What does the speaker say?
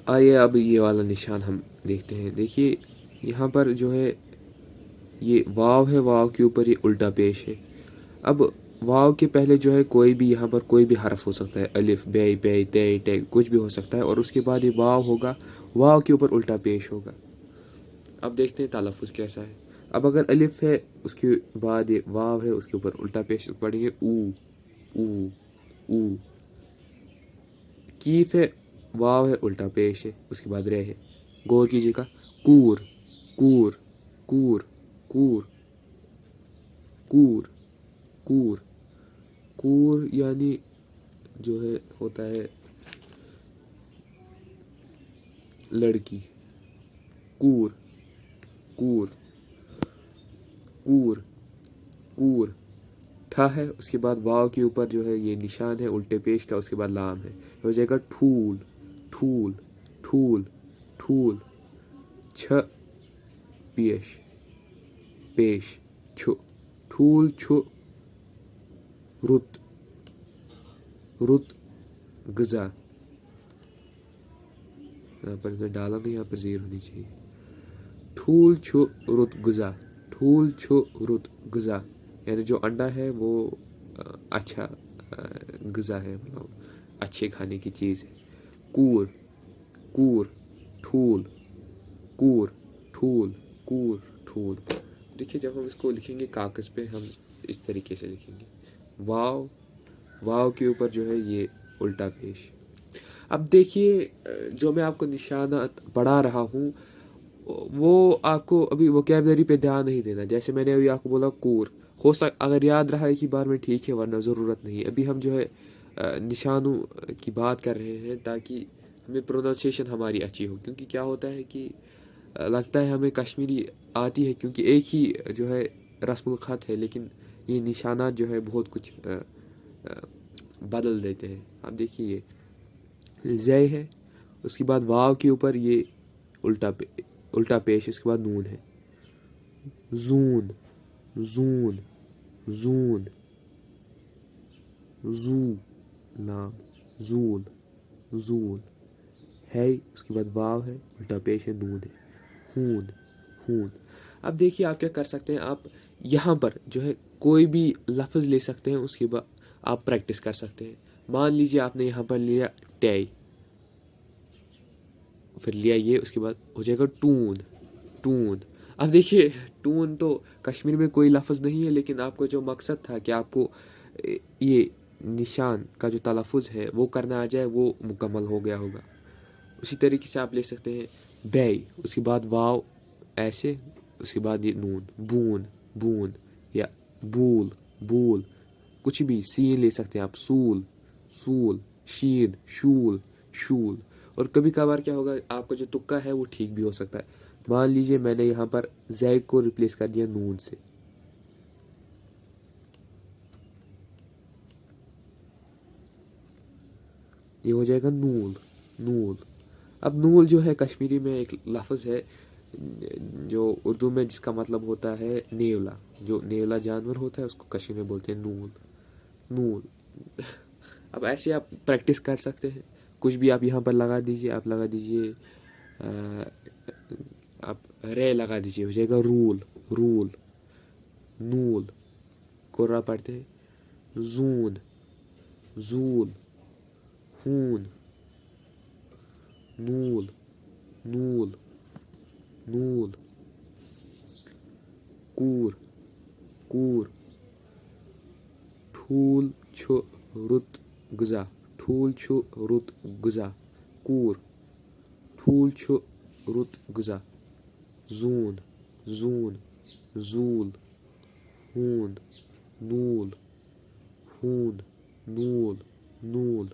آئیے اب یہ والا نشان ہم دیکھتے ہیں. دیکھیے یہاں پر جو ہے یہ واو ہے, واو کے اوپر یہ الٹا پیش ہے. اب واو کے پہلے جو ہے کوئی بھی یہاں پر کوئی بھی حرف ہو سکتا ہے, الف بے پے تے ٹے کچھ بھی ہو سکتا ہے, اور اس کے بعد یہ واو ہوگا, واو کے اوپر الٹا پیش ہوگا. اب دیکھتے ہیں تلفظ کیسا ہے. اب اگر الف ہے اس کے بعد یہ واو ہے, اس کے اوپر الٹا پیش پڑیں گے او او او. کیف ہے, واو ہے الٹا پیش ہے, اس کے بعد رے ہے. غور کیجیے گا, کور کور کور کور کور کور کور یعنی جو ہے ہوتا ہے لڑکی. کور کور کور کور. ٹھا ہے, اس کے بعد واو کے اوپر جو ہے یہ نشان ہے الٹے پیش کا, اس کے بعد لام ہے, ہو جائے گا ٹھول ٹھول ٹھول ٹھول. چھ پیش پیش چھ ٹھول چھ. رت رت غذا, یہاں پر ڈالا نہیں, یہاں پر زیر ہونی چاہیے. ٹھول چھ رت غذا ٹھول چھ رت غذا, یعنی جو انڈا ہے وہ اچھا غذا ہے, مطلب اچھے کھانے کی چیز ہے. کور کور ٹھول کور ٹھول کور ٹھول. دیکھیے جب ہم اس کو لکھیں گے کاغذ پہ ہم اس طریقے سے لکھیں گے, واو واو کے اوپر جو ہے یہ الٹا پیش. اب دیکھیے جو میں آپ کو نشانات پڑھا رہا ہوں وہ آپ کو ابھی ووکیبلری پہ دھیان نہیں دینا. جیسے میں نے ابھی آپ کو بولا کور, اگر یاد رہا ایک ہی بار میں ٹھیک ہے, ورنہ ضرورت نہیں. ابھی ہم جو ہے نشانوں کی بات کر رہے ہیں تاکہ ہمیں پروننسیشن ہماری اچھی ہو. کیونکہ کیا ہوتا ہے کہ لگتا ہے ہمیں کشمیری آتی ہے کیونکہ ایک ہی جو ہے رسم الخط ہے, لیکن یہ نشانات جو ہے بہت کچھ بدل دیتے ہیں. اب دیکھیے یہ زے ہے, اس کے بعد واو کے اوپر یہ الٹا پیش, اس کے بعد نون ہے. زون زون زون زو لام زول زول. ہے, اس کے بعد واو ہے الٹا پیش ہے, نون ہے. ہون ہون. اب دیکھیے آپ کیا کر سکتے ہیں, آپ یہاں پر جو ہے کوئی بھی لفظ لے سکتے ہیں, اس کے بعد آپ پریکٹس کر سکتے ہیں. مان لیجیے آپ نے یہاں پر لیا ٹے, پھر لیا یہ, اس کے بعد ہو جائے گا ٹون ٹون. اب دیکھیے ٹون تو کشمیر میں کوئی لفظ نہیں ہے, لیکن آپ کو جو مقصد تھا کہ آپ کو یہ نشان کا جو تلفظ ہے وہ کرنا آ جائے, وہ مکمل ہو گیا ہوگا. اسی طریقے سے آپ لے سکتے ہیں بے, اس کے بعد واو ایسے, اس کے بعد یہ نون. بون بون یا بول بول. کچھ بھی سین لے سکتے ہیں آپ, سول سول شین شول شول. اور کبھی کبھار کیا ہوگا آپ کا جو تکا ہے وہ ٹھیک بھی ہو سکتا ہے. مان لیجیے میں نے یہاں پر زے کو ریپلیس کر دیا نون سے, یہ ہو جائے گا نول نول. اب نول جو ہے کشمیری میں ایک لفظ ہے جو اردو میں جس کا مطلب ہوتا ہے نیولا. جو نیولا جانور ہوتا ہے اس کو کشمیر میں بولتے ہیں نول نول. اب ایسے آپ پریکٹس کر سکتے ہیں, کچھ بھی آپ یہاں پر لگا دیجئے. آپ لگا دیجئے آپ رے لگا دیجئے, ہو جائے گا رول رول. نول قرا پڑھتے ہیں, زون زول ہون نول نول نول. کور کور. ٹھول چھ رت غذا ٹھول چھ رت غذا. کور ٹھول چھ رت غذا. زون زون زول ہون نول ہون نول نول.